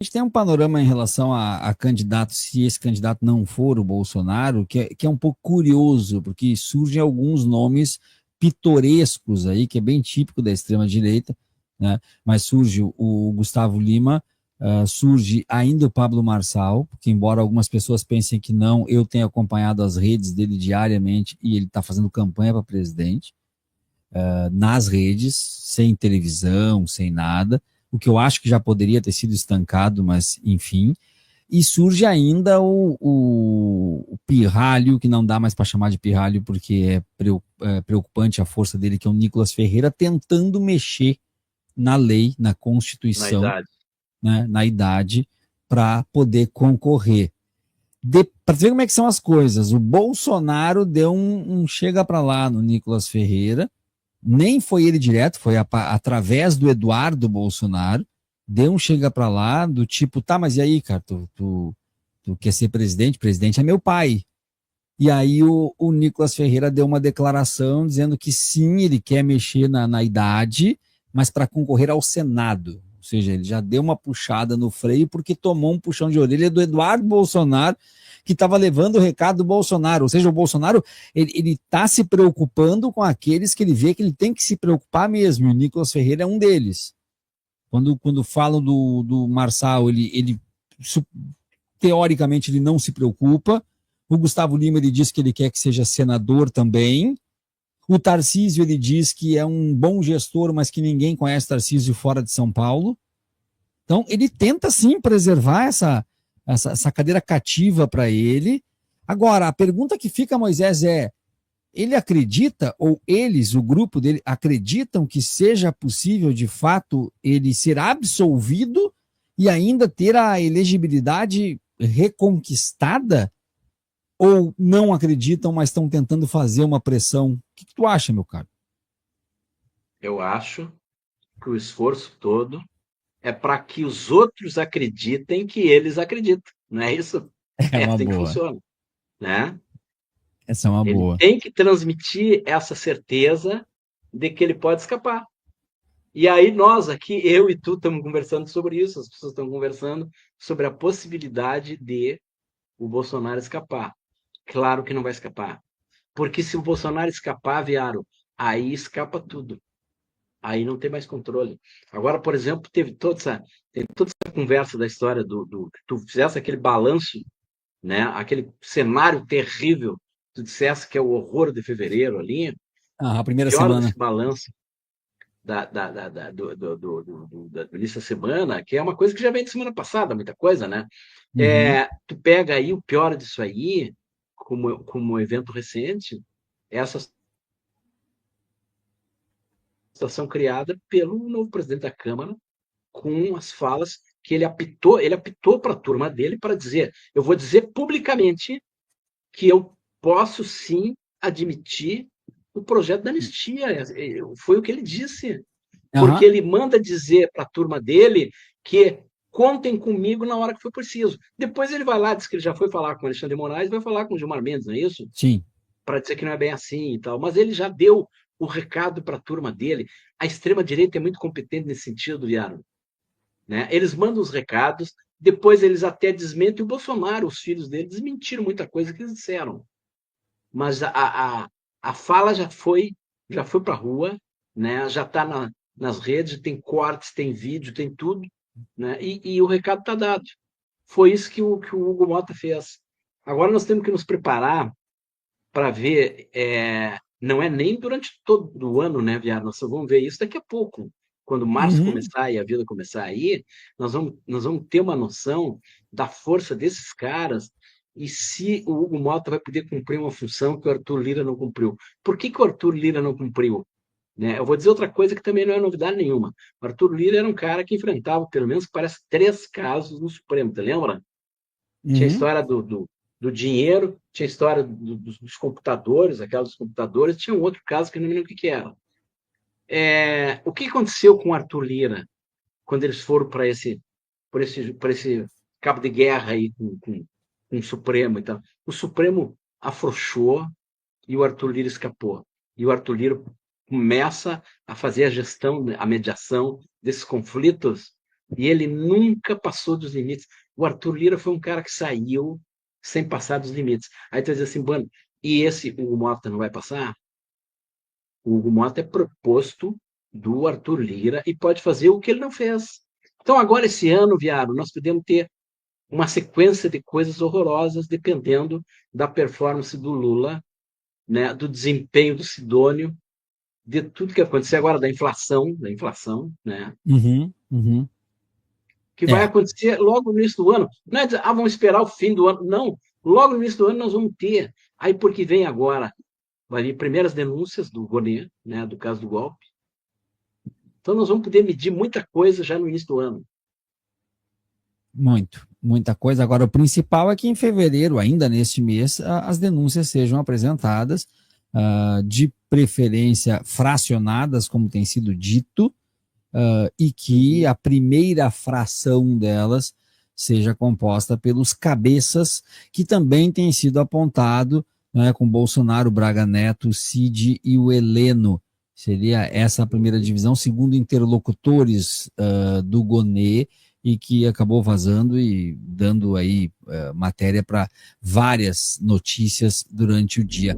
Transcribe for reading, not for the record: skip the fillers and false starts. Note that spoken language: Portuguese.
gente tem um panorama em relação a candidatos, se esse candidato não for o Bolsonaro, que é um pouco curioso, porque surgem alguns nomes pitorescos aí, que é bem típico da extrema-direita, né? Mas surge o Gustavo Lima, surge ainda o Pablo Marçal, que embora algumas pessoas pensem que não, eu tenho acompanhado as redes dele diariamente e ele está fazendo campanha para presidente, nas redes, sem televisão, sem nada, o que eu acho que já poderia ter sido estancado, mas enfim. E surge ainda o pirralho, que não dá mais para chamar de pirralho, porque é preocupante a força dele, que é o Nicolas Ferreira, tentando mexer na lei, na Na Constituição, idade. né, na idade, para poder concorrer. Para ver como é que são as coisas, o Bolsonaro deu um chega para lá no Nicolas Ferreira, nem foi ele direto, foi através do Eduardo Bolsonaro, deu um chega para lá do tipo, tá, mas e aí, cara, tu quer ser presidente? Presidente é meu pai. E aí o Nicolas Ferreira deu uma declaração dizendo que sim, ele quer mexer na idade, mas para concorrer ao Senado. Ou seja, ele já deu uma puxada no freio porque tomou um puxão de orelha do Eduardo Bolsonaro, que estava levando o recado do Bolsonaro. Ou seja, o Bolsonaro ele está se preocupando com aqueles que ele vê que ele tem que se preocupar mesmo. E o Nicolas Ferreira é um deles. Quando falam do Marçal, ele teoricamente ele não se preocupa. O Gustavo Lima ele diz que ele quer que seja senador também. O Tarcísio ele diz que é um bom gestor, mas que ninguém conhece Tarcísio fora de São Paulo. Então ele tenta sim preservar essa cadeira cativa para ele. Agora, a pergunta que fica, Moisés, é: ele acredita, ou eles, o grupo dele, acreditam que seja possível, de fato, ele ser absolvido e ainda ter a elegibilidade reconquistada? Ou não acreditam, mas estão tentando fazer uma pressão? O que tu acha, meu caro? Eu acho que o esforço todo é para que os outros acreditem que eles acreditam. Não é isso? É É uma assim que boa. funciona, né? Essa é uma Ele boa. tem que transmitir essa certeza de que ele pode escapar. E aí nós aqui, eu e tu, estamos conversando sobre isso, as pessoas estão conversando sobre a possibilidade de o Bolsonaro escapar. Claro que não vai escapar. Porque se o Bolsonaro escapar, Viaro, aí escapa tudo. Aí não tem mais controle. Agora, por exemplo, teve toda essa conversa da história que tu fizesse aquele balanço, né? Aquele cenário terrível, tu dissesse que é o horror de fevereiro ali, Ah, a o primeira pior desse semana. balanço do início da semana, que é uma coisa que já vem de semana passada, muita coisa, né? Uhum. Tu pega aí o pior disso aí, como evento recente, essa situação criada pelo novo presidente da Câmara, com as falas que ele apitou para a turma dele para dizer: eu vou dizer publicamente que eu posso sim admitir o projeto da anistia. Foi o que ele disse. Porque Aham. ele manda dizer para a turma dele que contem comigo na hora que for preciso. Depois ele vai lá, diz que ele já foi falar com o Alexandre de Moraes, vai falar com o Gilmar Mendes, não é isso? Sim. Para dizer que não é bem assim e tal. Mas ele já deu o recado para a turma dele. A extrema-direita é muito competente nesse sentido, Viaro. Né? Eles mandam os recados, depois eles até desmentem. O Bolsonaro, os filhos dele, desmentiram muita coisa que eles disseram. Mas a fala já foi para a rua, né? Já está nas redes, tem cortes, tem vídeo, tem tudo, né? E o recado está dado. Foi isso que o Hugo Mota fez. Agora nós temos que nos preparar para ver, não é nem durante todo o ano, né, Viado? Nós só vamos ver isso daqui a pouco. Quando março Uhum. começar e a vida começar aí, nós vamos ter uma noção da força desses caras e se o Hugo Mota vai poder cumprir uma função que o Arthur Lira não cumpriu. Por que, que o Arthur Lira não cumpriu? Né? Eu vou dizer outra coisa que também não é novidade nenhuma. O Arthur Lira era um cara que enfrentava, pelo menos, parece, 3 casos no Supremo, te lembra? Tinha a Uhum. história do dinheiro, tinha a história dos computadores, aquela dos computadores, tinha um outro caso que eu não me lembro o que era. O que aconteceu com o Arthur Lira quando eles foram para esse cabo de guerra aí com o Supremo e tal? O Supremo afrouxou e o Arthur Lira escapou. E o Arthur Lira começa a fazer a gestão, a mediação desses conflitos E ele nunca passou dos limites. O Arthur Lira foi um cara que saiu sem passar dos limites. Aí tu diz assim, mano, e esse Hugo Mota não vai passar? O Hugo Mota é proposto do Arthur Lira e pode fazer o que ele não fez. Então, agora, esse ano, Viário, nós podemos ter uma sequência de coisas horrorosas dependendo da performance do Lula, né, do desempenho do Sidônio, de tudo que acontecer agora, da inflação, né, Uhum, uhum. que vai É, acontecer logo no início do ano. Não é dizer, vamos esperar o fim do ano. Não, logo no início do ano nós vamos ter. Aí, porque vem agora, vai vir primeiras denúncias do Gonê, né, do caso do golpe. Então, nós vamos poder medir muita coisa já no início do ano. muita coisa. Agora, o principal é que em fevereiro, ainda neste mês, as denúncias sejam apresentadas, de preferência fracionadas, como tem sido dito, e que a primeira fração delas seja composta pelos cabeças que também têm sido apontado, né, com Bolsonaro, Braga Neto, Cid e o Heleno. Seria essa a primeira divisão, segundo interlocutores do Gonê, e que acabou vazando e dando aí matéria para várias notícias durante o dia.